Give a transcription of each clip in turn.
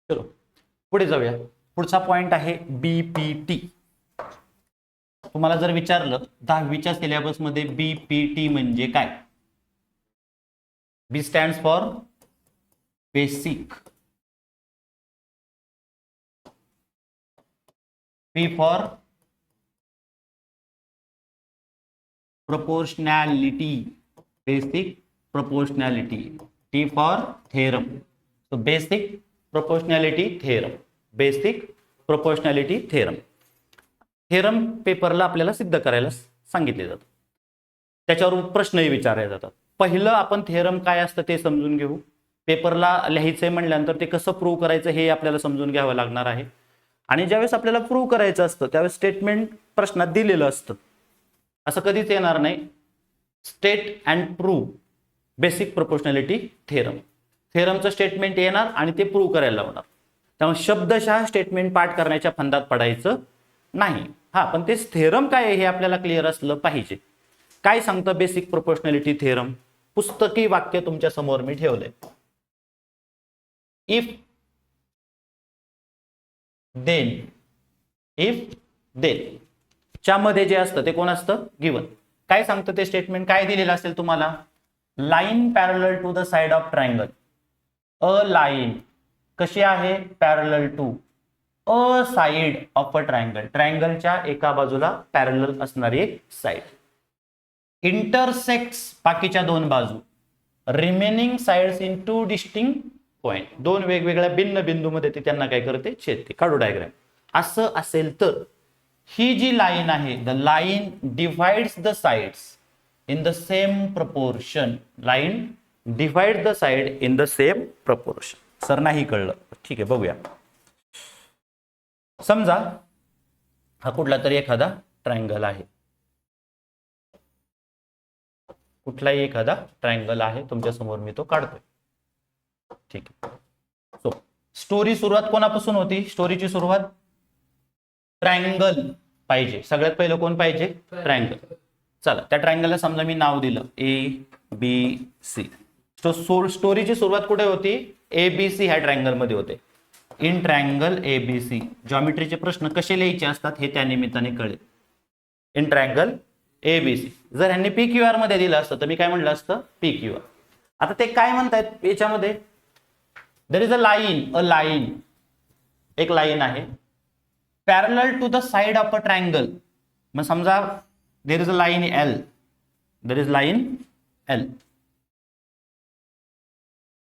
चलो पुढे जाऊया. पुढचा पॉइंट आहे बीपीटी. तुम्हाला जर विचारलं 10वीच्या सिलेबस मध्ये बीपीटी म्हणजे काय? B stands for basic, P for proportionality, basic proportionality, T for theorem. So basic proportionality theorem, basic proportionality theorem. Theorem पेपरला आपल्याला सिद्ध करायला सांगितले जातं, त्याच्यावर प्रश्नही विचारले जातात. पहिलं आपण थेरम काय असतं ते समजून घेऊ. पेपरला लिहायचंय म्हणल्यानंतर ते कसं प्रूव्ह करायचं हे आपल्याला समजून घ्यावं लागणार आहे. आणि ज्यावेळेस आपल्याला प्रूव्ह करायचं असतं त्यावेळेस स्टेटमेंट प्रश्नात दिलेलं असतं. असं कधीच येणार नाही state and prove basic proportionality theorem. थेरमचं स्टेटमेंट येणार आणि ते प्रूव्ह करायला लावणार. त्यामुळे शब्दशः स्टेटमेंट पाठ करण्याच्या फंदात पडायचं नाही. हा, पण ते थेरम काय आहे हे आपल्याला क्लिअर असलं पाहिजे. काय सांगतं बेसिक प्रोपोर्शनॅलिटी थेरम? पुस्तकी वाक्य तुमच्या समोर मी ठेवलंय. इफ देन, इफ देन च्या मध्ये जे असतं ते कोण असतं? गिवन. काय सांगतं ते स्टेटमेंट? काय दिलेलं असेल तुम्हाला? Line parallel to the side of triangle. A line कशी आहे? Parallel to a side of a triangle. ट्रायंगलच्या एका बाजूला पॅरलल असणारी एक साइड. इंटरसेक्ट्स बाकीच्या दोन बाजू. Remaining sides in two distinct point. दोन वेगवेगळ्या भिन्न बिंदूमध्ये ते त्यांना काय करते? छेदते. काढू डायग्राम. असं असेल तर ही जी लाईन आहे, the line divides the sides in the same proportion. Line divide the side in the same proportion. Sir नाही कळलं, ठीक आहे बघूया. समजा हा कुठला तरी एखादा ट्रायंगल आहे, कुठलाही एखादा ट्रायंगल आहे तुमच्या समोर, मी तो काढतोय. ठीक आहे. सो स्टोरी सुरुवात कोणापासून होती? स्टोरीची सुरुवात ट्रायंगल पाहिजे. सगळ्यात पहिलं कोण पाहिजे? ट्रायंगल. चला, त्या ट्रायंगलला समजा मी नाव दिलं ए बी सी. स्टोरीची सुरुवात कुठे होती? ए बी सी ह्या ट्रायंगल मध्ये होते. In triangle A B C. जॉमेट्रीचे प्रश्न कसे लिहायचे असतात हे त्या निमित्ताने कळेल. In triangle A B C. जर ह्यांनी पी क्यू आर मध्ये दिलं असतं तर मी काय म्हणलं असतं? P Q R. आता ते काय म्हणतायत याच्यामध्ये? देयर इज अ लाईन, एक लाईन आहे parallel to the side of a triangle. मग समजा there is a line L, there is line L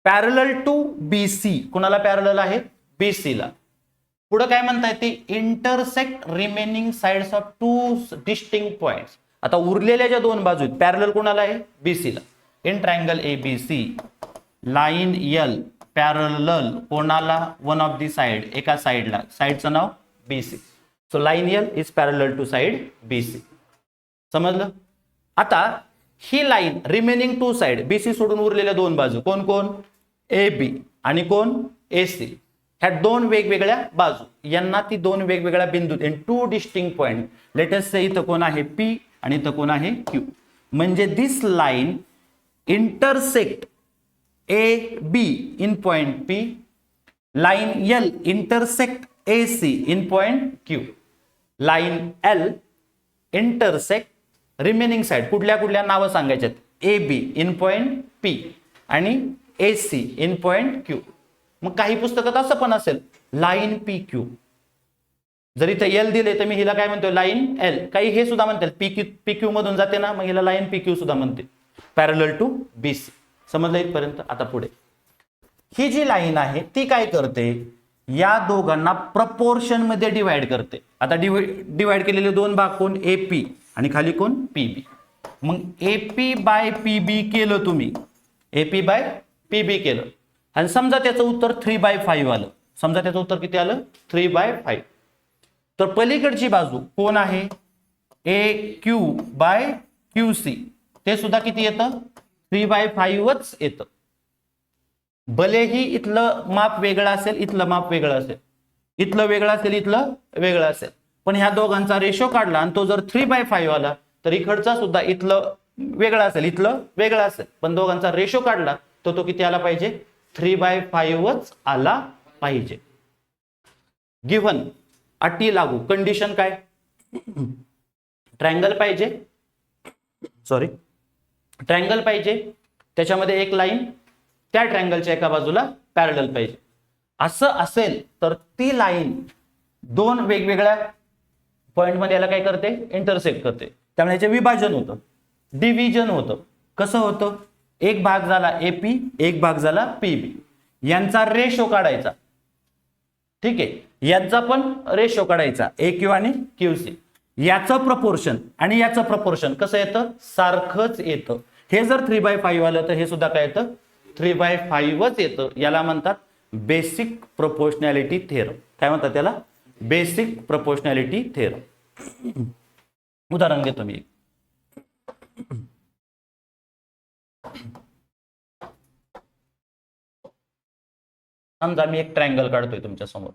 parallel to BC. कुणाला पॅरलल आहे? बीसी ला. पुढे काय म्हणता येते? Intersect remaining sides of two distinct points. आता उरलेल्या ज्या दोन बाजू आहेत पॅरलल कुणाला आहे? बीसी ला. In triangle A B C line L parallel कोणाला? वन ऑफ दी साइड, एका साइडला. साइडचं नाव BC. So line L is parallel to side BC. समजलं? आता ही line remaining two side, BC सोडून उरलेल्या दोन बाजू कोण कोण? ए बी आणि कोण? A C. ह्या दोन वेगवेगळ्या बाजू, यांना ती दोन वेगवेगळ्या बिंदू in two distinct point. Let us say इथं कोण आहे? पी आणि इथं कोण आहे? क्यू. म्हणजे this line intersect A B in point P. Line L intersect A C in point Q. Line L intersect remaining side. कुठल्या कुठल्या नावं सांगायच्यात? A B in point P आणि A C in point Q. मग काही पुस्तकात असं पण असेल लाईन पी क्यू. जर इथं एल दिले तर मी हिला काय म्हणतोय? Line L. काही हे सुद्धा म्हणतात पी क्यू मधून जाते ना, मग हिला लाईन पी क्यू सुद्धा म्हणते. Parallel to BC. समजलं इथपर्यंत? आता पुढे ही जी लाईन आहे ती काय करते? या दोघांना प्रपोर्शन मध्ये डिवाइड करते. आता डिवाइड केलेले दोन भाग कोण? एपी आणि खाली कोण? पीबी. मग एपी बाय पीबी केलं तुम्ही, एपी बाय पीबी केलं आणि समजा त्याचं उत्तर 3/5 आलं. समजा त्याचं उत्तर किती आलं? 3/5. तर पलीकडची बाजू कोण आहे? ए क्यू बाय क्यू सी. ते सुद्धा किती येतं? 3/5च येतं. भलेही इथलं माप वेगळं असेल, इथलं माप वेगळं असेल, इथलं वेगळं असेल, इथलं वेगळं असेल, पण ह्या दोघांचा रेशो काढला आणि तो जर 3/5 आला तर इकडचा सुद्धा इथलं वेगळं असेल, इथलं वेगळं असेल, पण दोघांचा रेशो काढला तर तो किती आला पाहिजे? 3/5च आला पाहिजे. गिव्हन, अटी लागू, कंडिशन काय? ट्रायंगल पाहिजे, ट्रायंगल पाहिजे, त्याच्यामध्ये एक लाईन त्या ट्रायंगलच्या एका बाजूला पॅरलल पाहिजे. असं असेल तर ती लाईन दोन वेगवेगळ्या पॉइंटमध्ये याला काय करते? इंटरसेक्ट करते. त्यामुळे याचे विभाजन होतं, डिव्हिजन होतं. कसं होतं? एक भाग झाला एपी, एक भाग झाला पीबी. यांचा रेशो काढायचा. ठीक आहे, यांचा पण रेशो काढायचा, ए क्यू आणि क्यू सी. याचं प्रपोर्शन आणि याचं प्रपोर्शन कसं येतं? सारखंच येतं. हे जर 3/5 आलं तर हे सुद्धा काय येतं? 3/5च येतं. याला म्हणतात बेसिक प्रोपोर्शनॅलिटी थेरम. काय म्हणतात त्याला? Basic proportionality theorem. उदाहरण घेतो मी. समजा मी एक ट्रायंगल काढतोय तुमच्या समोर.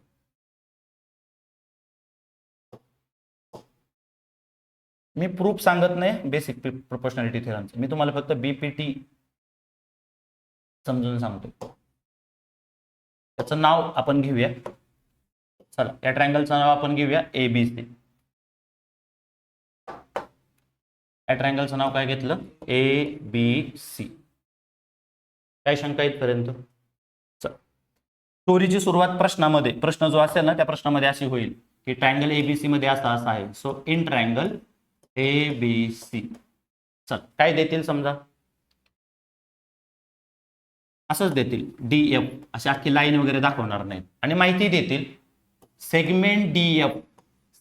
मी प्रूफ सांगत नाही बेसिक प्रोपोर्शनॅलिटी थेरमचं, मी तुम्हाला फक्त बीपीटी समजून सांगतो. त्याचं नाव आपण घेऊया. चला, या ट्रायंगलचं नाव आपण घेऊया एबीसी. या ट्रायंगलचं नाव काय घेतलं? एबीसी. काय शंका इथपर्यंत? स्टोरीची सुरुवात प्रश्नामध्ये, प्रश्न जो असेल ना त्या प्रश्नामध्ये अशी होईल की ट्रायंगल एबीसी मध्ये असा असा आहे. सो इन ट्रायंगल एबीसी, चल काय देतील? समजा असंच देतील, डीएफ, अशी अख्खी लाईन वगैरे दाखवणार नाही. आणि माहिती देतील segment DF,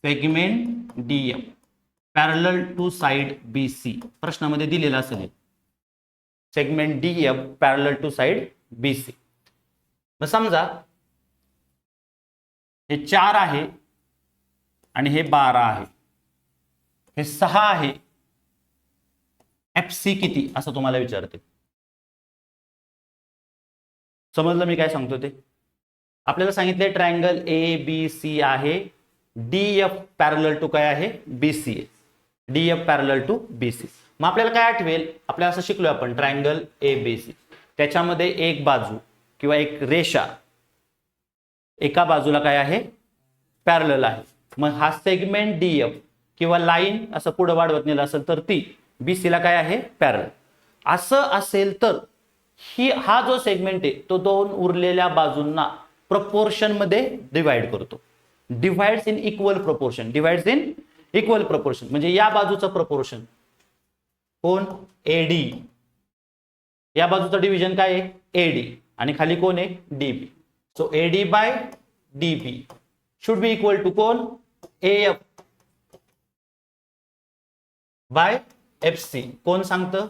segment DF parallel to side BC. प्रश्नामध्ये दिलेला असेल segment DF parallel to side BC. मग समजा हे 4 आहे आणि हे 12 आहे, हे 6 आहे. एफसी किती असं तुम्हाला विचारते. समजलं मी काय सांगतो ते? आपल्याला सांगितले ट्रायंगल ए बी सी आहे, डीएफ पॅरलल टू काय आहे? बीसी आहे. DF parallel to BC. मग आपल्याला काय आठवेल? आपल्याला असं शिकलो आपण ट्रायंगल ए बी सी, त्याच्यामध्ये एक बाजू किंवा एक रेषा एका बाजूला काय आहे? पॅरलल आहे. मग हा सेगमेंट डीएफ किंवा लाईन असं पुढे वाढवत नेला असेल तर ती बीसीला काय आहे? पॅरलल. असं असेल तर हा जो सेगमेंट आहे तो दोन उरलेल्या बाजूंना प्रपोर्शन मध्ये डिवाइड करतो. Divides in equal proportion, divides in equal proportion. म्हणजे या बाजूचं प्रपोर्शन कोण? एडी. या बाजूचं डिव्हिजन काय आहे? एडी. आणि खाली कोण आहे? DB. So AD by DB should be equal to कोण? AF by FC. कोण सांगतं?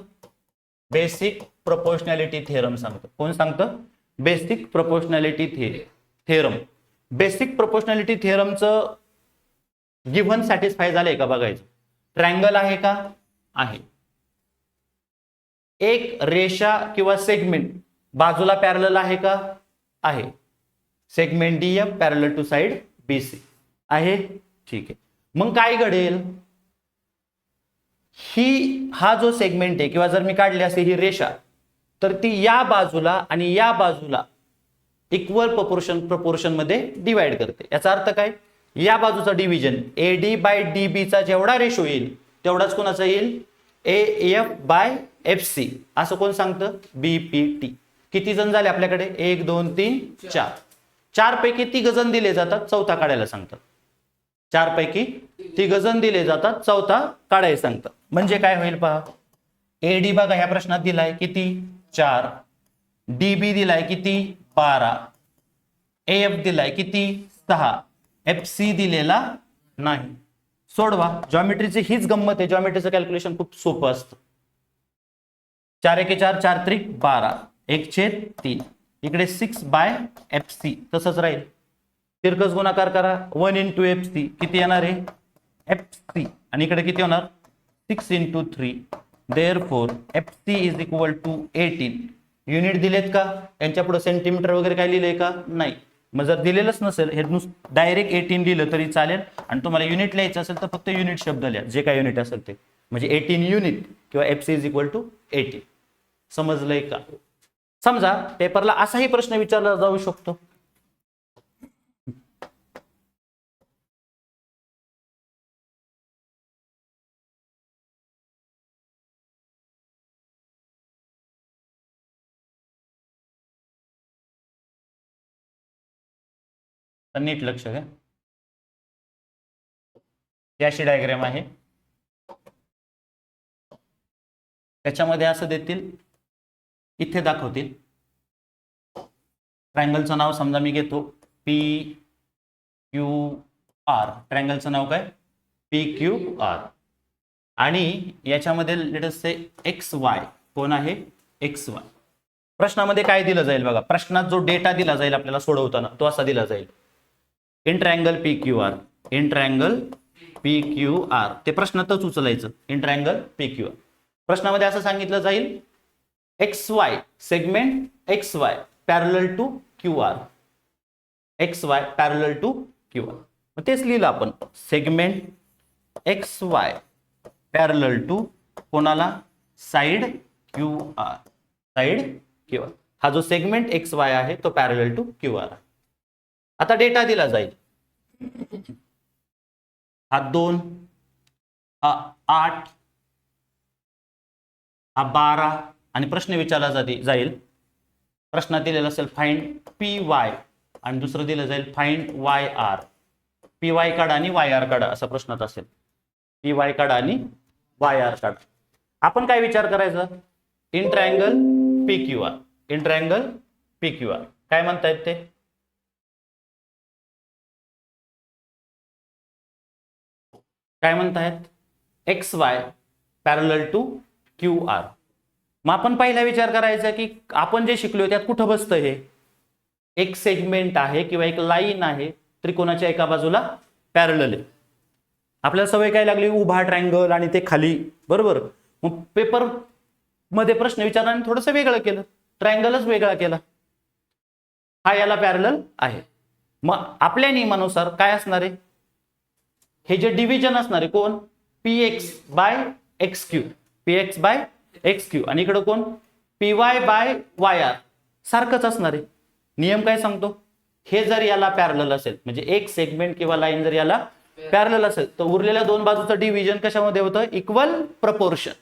बेसिक प्रोपोर्शनॅलिटी थेरम सांगतं. कोण सांगतं? Basic proportionality theorem. Basic proportionality थेरमचं गिव्हन सॅटिस्फाय झालंय का बघायचं. ट्रायंगल आहे का? आहे. एक रेषा किंवा सेगमेंट बाजूला पॅरलल आहे का? आहे. Segment DF parallel to side BC आहे. ठीक आहे. मग काय घडेल? हा जो सेगमेंट आहे किंवा जर मी काढली असे ही रेषा, तर ती या बाजूला आणि या बाजूला इक्वल प्रपोर्शन मध्ये डिवाइड करते. याचा अर्थ काय? या बाजूचा डिव्हिजन एडी बाय डीबीचा जेवढा रेशो येईल तेवढाच कोणाचा येईल? AF by FC. असं कोण सांगतं? बीपीटी. किती जण झाले आपल्याकडे? 1 2 3 4. 4 पैकी 3 जण दिले जातात, चौथा काढायला सांगतात. 4 पैकी 3 जण दिले जातात, चौथा काढायला सांगतात. म्हणजे काय होईल पहा. एडी बघा ह्या प्रश्नात दिलाय किती? 4. डीबी दिलाय किती? 12. एएफ दिलाय किती? 6. एफसी दिलेला नाही. सोडवा. जॉमेट्रीची हीच गंमत आहे. जॉमेट्रीचं कॅल्क्युलेशन खूप सोपं असतं. 4 एके 4, 4 त्रिक 12, 1/3. इकडे 6 बाय एफसी तसंच राहील. तिरकस गुणाकार करा. 1 इंटू एफसी किती येणार आहे? एफसी. आणि इकडे किती होणार? 6 into 3. Therefore FC is equal to 18. Unit दिलेत का? यांच्या पुढे सेंटीमीटर वगैरे काय लिहिलंय का? नाही. मग जर दिलेलंच नसेल, हे डायरेक्ट 18 लिहिलं तरी चालेल. आणि तुम्हाला युनिट लिहायचं असेल तर फक्त युनिट शब्द लिहा, जे काय युनिट असेल ते. म्हणजे 18 युनिट किंवा एफसी इज इक्वल टू 18. समजलंय का? समजा पेपरला असाही प्रश्न विचारला जाऊ शकतो. तर नीट लक्ष द्या, ही अशी डायग्राम आहे, त्याच्यामध्ये असं देतील, इथे दाखवतील ट्रायंगलचं नाव समजा मी घेतो पी क्यू आर, ट्रायंगलचं नाव काय पी क्यू आर, आणि याच्यामध्ये लेट अस से एक्स वाय कोण आहे, एक्स वाय. प्रश्नामध्ये काय दिलं जाईल बघा, प्रश्नात जो डेटा दिला जाईल आपल्याला सोडवताना तो असा दिला जाईल, in triangle P Q R, in triangle P Q R, ते प्रश्नातच उचलायचं, in triangle P Q R. प्रश्नामध्ये असं सांगितलं जाईल X Y segment X Y parallel to Q R, X Y parallel to Q R. मग तेच लिहिलं आपण, segment X Y parallel to कोणाला, side Q R, side Q R. हा जो सेगमेंट एक्स वाय आहे तो पॅरलल टू क्यू आर. आता डेटा दिला जाईल, हा 2, हा 8, हा 12, आणि प्रश्न विचारला जाईल, प्रश्नात दिलेला असेल फाइंड पी वाय, आणि दुसरं दिलं जाईल find Y R. P Y काढा आणि वाय आर काढा असं प्रश्नात असेल, पी वाय काढा आणि वाय आर काढा. आपण काय विचार करायचा, in triangle P Q R, in triangle P Q R काय म्हणतायत ते, काय म्हणतायत, X Y parallel to Q R. मग आपण पहिला विचार करायचा की आपण जे शिकलो त्यात कुठं बसतं हे, एक सेगमेंट आहे किंवा एक लाईन आहे त्रिकोणाच्या एका बाजूला पॅरलल आहे. आपल्याला सवय काय लागली, उभा ट्रायंगल आणि ते खाली, बरोबर. मग पेपर मध्ये प्रश्न विचारल्याने थोडंसं वेगळं केलं, ट्रायंगलच वेगळा केला, हा याला पॅरलल आहे. मग आपल्या नियमानुसार काय असणार आहे, हे जे डिव्हिजन असणार आहे कोण, P X by X Q, P X by X Q, आणि इकडं कोण, P Y by Y R, सारखंच असणार आहे. नियम काय सांगतो, हे जर याला पॅरलल असेल, म्हणजे एक सेगमेंट किंवा लाईन जर याला पॅरलल असेल, तर उरलेल्या दोन बाजूचं डिव्हिजन कशामध्ये होतं, इक्वल प्रपोर्शन.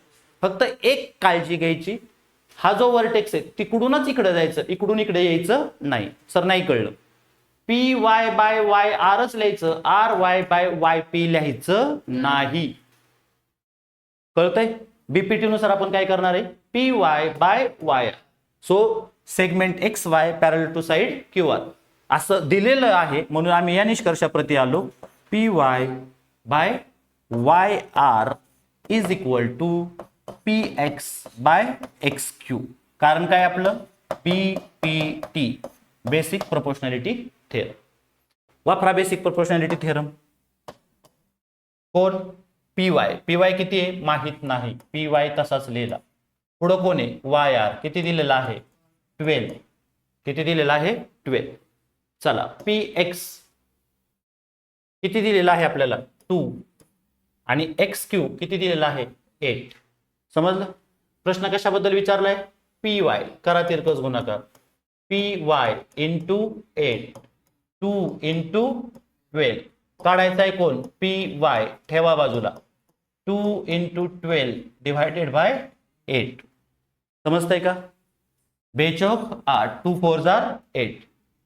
फक्त एक काळजी घ्यायची, हा जो वर्टेक्स आहे तिकडूनच इकडे जायचं, इकडून इकडे यायचं नाही. सर नाही कळलं, पी वाय बाय वाय आरच लिहायचं, R Y by Y P लिहायचं नाही. कळतंय, बीपीटी नुसार आपण काय करणार आहे, P Y by Y. So segment X Y parallel to side Q R असं दिलेलं आहे, म्हणून आम्ही या निष्कर्षाप्रती आलो, P Y by Y R is equal to P X by X Q. कारण काय आपलं, बीपीटी बेसिक प्रोपोर्शनॅलिटी थेरम. वापरा बेसिक प्रोपोर्शनॅलिटी थेरम. कोण, पी वाय किती आहे माहित नाही, पी वाय तसाच लिहिला. पुढं कोण आहे, वाय आर किती दिलेला आहे 12, किती दिलेला आहे 12. चला पी एक्स किती दिलेला आहे आपल्याला 2, आणि एक्स क्यू किती दिलेला आहे 8. समजलं, प्रश्न कशाबद्दल विचारलाय, पी वाय करा तिरकस गुणाकार, पी वाय इंटू 8, 2 इंटू 12, काढायचा आहे कोण, पी वाय ठेवा बाजूला, 2 इंटू 12 डिवायडेड बाय 8. समजतंय का, बेचौक 8, 2 4 जार 8,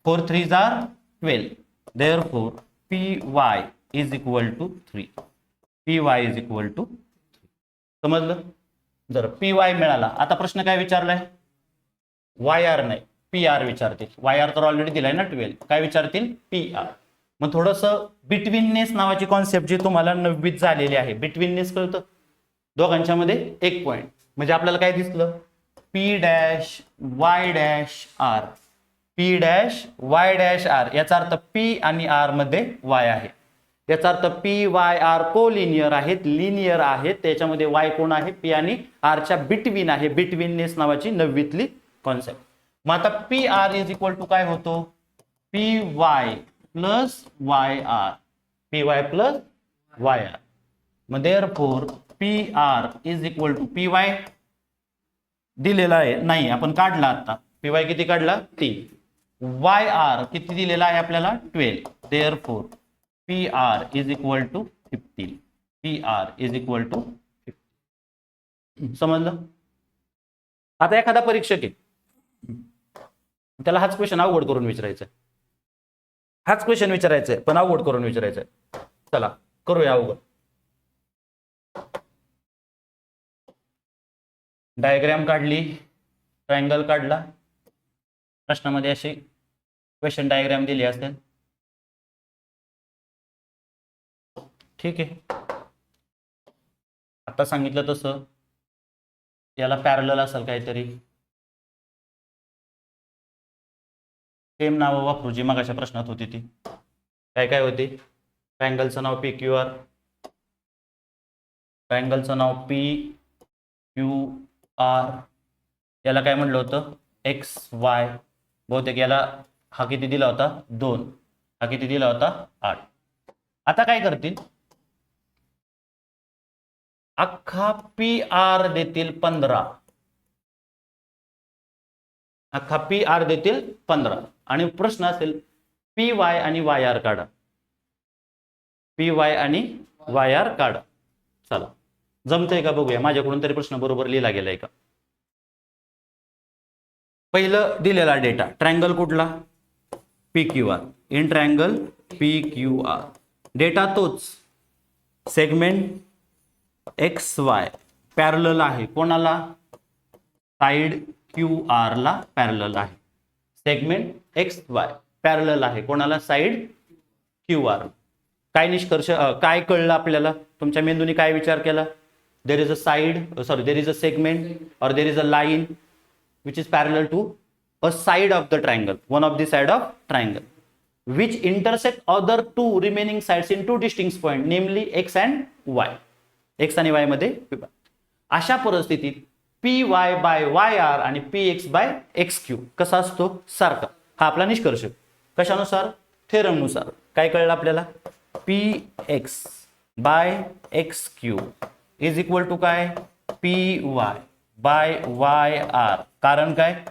4 3 जार 12, therefore P Y is equal to 3, P Y is equal to 3. समजलं, जर पी वाय मिळाला, आता प्रश्न काय विचारलाय, वाय आर नाही पी आर विचारतील, वाय आर तर ऑलरेडी दिलाय ना 12, काय विचारतील पी आर. मग थोडंसं बिटवीननेस नावाची कॉन्सेप्ट जी तुम्हाला 9वीत झालेली आहे, बिटवीननेस कळतं, दोघांच्या मध्ये एक पॉइंट, म्हणजे आपल्याला काय दिसलं, P dash Y dash R, P dash Y dash R, याचा अर्थ पी आणि आर मध्ये वाय आहे, याचा अर्थ पी वाय आर कोलिनियर आहेत, लिनियर आहेत, त्याच्यामध्ये वाय कोण आहे, पी आणि आरच्या बिटवीन आहे, बिटवीननेस नावाची 9वीतली कॉन्सेप्ट. मग आता P R is equal to काय होतो, P Y plus Y R, P Y plus Y R. मग therefore P R is equal to, P Y दिलेला आहे नाही, आपण काढला आता, पी वाय किती काढला 3, वाय आर किती दिलेला आहे आपल्याला 12, therefore P R is equal to 15, P R is equal to 15. समजलं. आता एखादा परीक्षक आहे, त्याला हाच क्वेश्चन अवघड करून विचारायचा, हाच क्वेश्चन विचारायचा आहे, पण अवघड करून विचारायचा आहे. चला करूया अवघड. डायग्राम काढली, ट्रायंगल काढला, प्रश्नामध्ये अशी क्वेश्चन डायग्राम दिली असेल. ठीक आहे. आता सांगितलं तसं याला पॅरलल असेल काहीतरी, सेम नाव वापरू जी मगाच्या प्रश्नात होती ती. काय काय होती? ट्रायंगलचं नाव पी क्यू आर, ट्रायंगलचं नाव पी क्यू आर, याला काय म्हटलं होतं? X Y. बहुतेक याला हा किती दिला होता? 2. हा किती दिला होता? 8. आता काय करतील? अख्खा पी आर देतील 15, अख्खा पी आर देतील 15 आणि प्रश्न असेल पी वाय आणि वाय आर काढा. पी वाय आणि वाय आर काढा. चला जमतंय का बघूया. माझ्याकडून तरी प्रश्न बरोबर लिहिला गेलाय का. पहिलं दिलेला डेटा ट्रायंगल कुठला? P Q R. In triangle P Q R data तोच, सेगमेंट एक्स वाय पॅरलल आहे कोणाला? साइड क्यू आर ला पॅरलल आहे. सेगमेंट एक्स वाय पॅरलल आहे कोणाला? Side Q R. काय निष्कर्ष काय कळलं आपल्याला? तुमच्या मेंदूने काय विचार केला? देर इज अ सेगमेंट और there is a line which is parallel to a side of the triangle, one of the side of triangle, which intersect other two remaining sides in two distinct points, namely x and y. x आणि y मध्ये अशा परिस्थितीत P Y by Y R आणि P X by X Q कसा असतो? सारखा. हा आपला निष्कर्ष. कशानुसार? थेरम नुसार. काय कळलं आपल्याला? P X by X Q is equal to काय? P Y by Y R. कारण काय?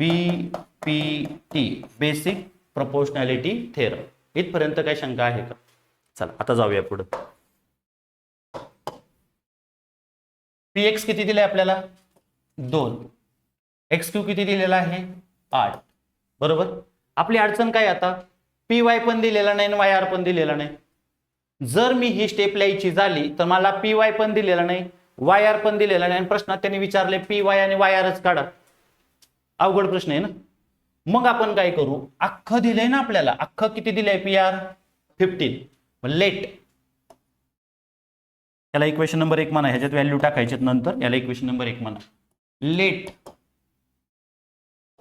BPT basic proportionality theorem. इथपर्यंत काय शंका आहे का? चला आता जाऊया पुढे. px किती दिले आपल्याला? 2. xq किती दिलेला आहे? 8. बरोबर. आपली अडचण काय आता? py पण दिलेला नाही आणि yr पण दिलेला नाही. जर मी ही स्टेप लिहायची झाली तर मला py पण दिलेला नाही, yr पण दिलेला नाही आणि प्रश्नात त्यांनी विचारले py आणि yrच काढा. अवघड प्रश्न आहे ना. मग आपण काय करू? अख्खं दिलंय ना आपल्याला. अख्खं किती दिलंय? P R 15. लेट याला इक्वेशन नंबर 1 म्हणा. ह्याच्यात व्हॅल्यू टाकायचे नंतर. याला इक्वेशन नंबर 1 म्हणा. लेट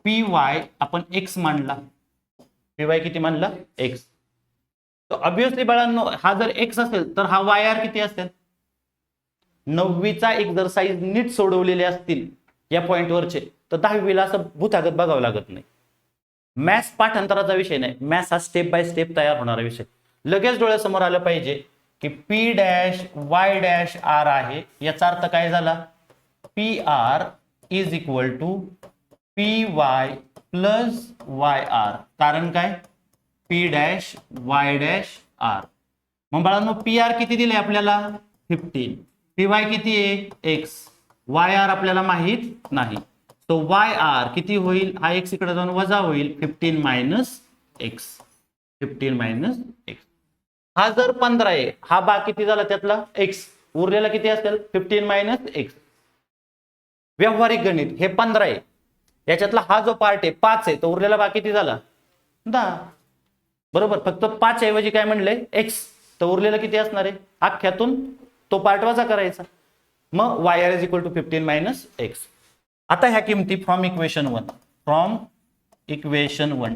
पी वाय आपण एक्स मानला. पी वाय किती मानला? एक्स. तर ऑब्विसली बाळांनो हा जर एक्स असेल तर हा वाय आर किती असेल? 9वीचा एक्सरसाइज नीट सोडवलेले असतील या पॉइंटवरचे तर 10वीला असं भूतागत बघावं लागत नाही. मॅथ्स पाठांतराचा विषय नाही. मॅथ्स हा स्टेप बाय स्टेप तयार होणारा विषय. लगेच डोळ्यासमोर आलं पाहिजे की P dash Y dash R आहे. याचा अर्थ काय झाला? P R is equal to P Y plus Y R. कारण काय? P dash Y dash R. मग बाळांनो पी आर किती दिले आपल्याला? 15. पी वाय किती आहे? एक्स. वाय आर आपल्याला माहित नाही. तो वाय आर किती होईल? हा एक्स इकडे जाऊन वजा होईल. 15 मायनस एक्स. 15 minus x. हा जर 15 आहे, हा बा किती झाला त्यातला? एक्स. उरलेला किती असेल? 15 मायनस एक्स. व्यावहारिक गणित हे 15 आहे. याच्यातला हा जो पार्ट आहे 5 आहे, तर उरलेला बा किती झाला? 10. बरोबर. फक्त 5 ऐवजी काय म्हणले? एक्स. तर उरलेला किती असणार आहे? अख्ख्यातून तो पार्ट वजा करायचा. मग Y R is equal to 15 minus X. आता ह्या किमती फ्रॉम इक्वेशन 1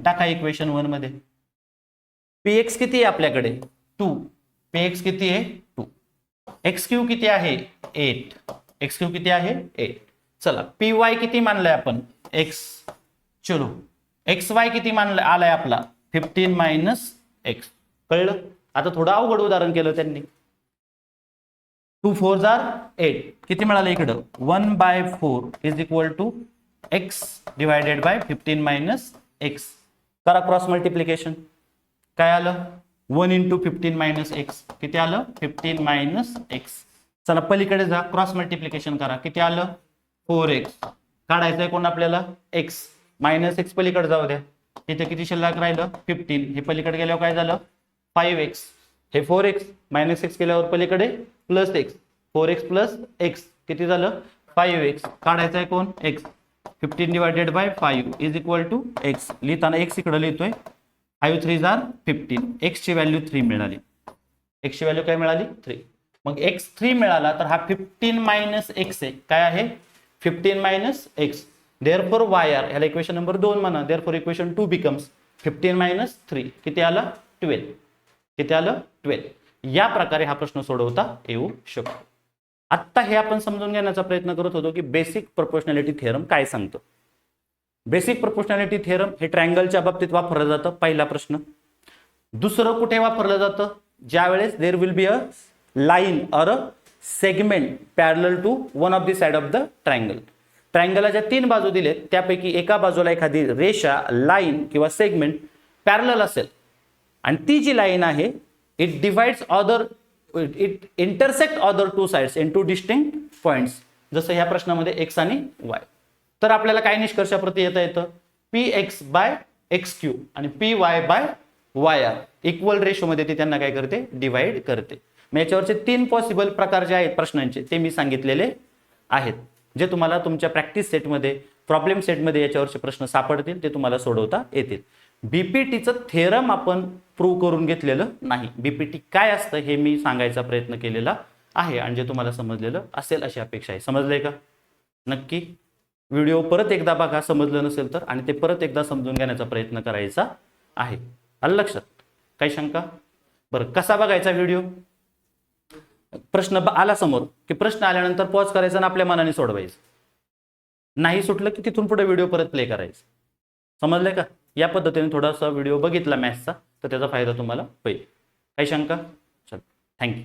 टाका इक्वेशन 1 मध्ये. px किती आहे आपल्याकडे? 2. px किती आहे? 2. xq किती आहे? 8. xq किती आहे? 8. चला py किती मानलाय आपण? x. चलो xy किती मानलाय आलाय आपला? 15 मायनस एक्स. कळलं? आता थोडं अवघड उदाहरण केलं त्यांनी. 2 4 8 किती मिळालं इकडं? 1/4 is equal to X divided by 15 minus X. करा क्रॉस मल्टिप्लिकेशन. काय आलं? 1 इंटू 15 मायनस एक्स. किती आलं? 15 मायनस एक्स. चला पलीकडे जा, क्रॉस मल्टिप्लिकेशन करा. किती आलं? 4x. काढायचंय कोण आपल्याला? एक्स. मायनस एक्स पलीकडे जाऊ द्या. इथे किती शिल्लक राहिलं 15, हे पलीकडे गेल्यावर काय झालं 5x, हे 4x मायनस एक्स केल्यावर पलीकडे plus x, 4x plus x किती झालं 5x, काढायचं आहे कोण x, 15 divided by 5 is equal to x, लिहिताना x इकडे लिहितोय 5 3 जार 15, x ची व्हॅल्यू 3 मिळाली, x ची व्हॅल्यू काय मिळाली 3, मग x 3 मिळाला तर हा 15 मायनस x आहे, काय आहे 15 मायनस x, देअरफॉर yr ह्याला इक्वेशन नंबर 2 म्हणा, देअरफॉर इक्वेशन 2 बिकम्स 15 मायनस 3 किती आलं 12, किती आलं 12. या प्रकारे हा प्रश्न सोडवता येऊ शकतो. आत्ता हे आपण समजून घेण्याचा प्रयत्न करत होतो की बेसिक प्रोपोर्शनॅलिटी थिअरम काय सांगतं. बेसिक प्रोपोर्शनॅलिटी थिअरम हे ट्रायंगलच्या बाबतीत वापरलं जातं, पहिला प्रश्न. दुसरं कुठे वापरलं जातं, ज्या वेळेस there will be a line or a segment parallel to one of the side of the triangle. ट्रायंगलला ज्या 3 बाजू दिलेत त्यापैकी एका बाजूला एखादी रेषा, लाईन किंवा सेगमेंट पॅरलल असेल आणि ती जी लाईन आहे it divides other, it intersect other 2 sides in 2 distinct points, जसं ह्या प्रश्नामध्ये x आणि y. तर आपल्याला काय निष्कर्षाप्रती येता येतं, px बाय एक्स क्यू आणि py बाय yr इक्वल रेशोमध्ये ती त्यांना काय करते डिवाइड करते. मग याच्यावरचे 3 पॉसिबल प्रकार जे आहेत प्रश्नांचे ते मी सांगितलेले आहेत, जे तुम्हाला तुमच्या प्रॅक्टिस सेटमध्ये, प्रॉब्लेम सेटमध्ये याच्यावरचे प्रश्न सापडतील, ते तुम्हाला सोडवता येतील. बीपीटीचं थेरम आपण प्रूव्ह करून घेतलेलं नाही. बीपीटी काय असतं हे मी सांगायचा प्रयत्न केलेला आहे आणि जे तुम्हाला समजलेलं असेल अशी अपेक्षा आहे. समजलंय का? नक्की व्हिडिओ परत एकदा बघा समजलं नसेल तर, आणि ते परत एकदा समजून घेण्याचा प्रयत्न करायचा आहे. आलं लक्षात? काही शंका? बरं, कसा बघायचा व्हिडिओ? प्रश्न आला समोर की प्रश्न आल्यानंतर पॉज करायचा आणि आपल्या मनाने सोडवायचं. नाही सुटलं की तिथून पुढे व्हिडिओ परत प्ले करायचं. समजलंय का? या पद्धतीने थोडासा व्हिडिओ बघितला मॅथ्सचा तर त्याचा फायदा तुम्हाला होईल. काही शंका? चल, थँक्यू.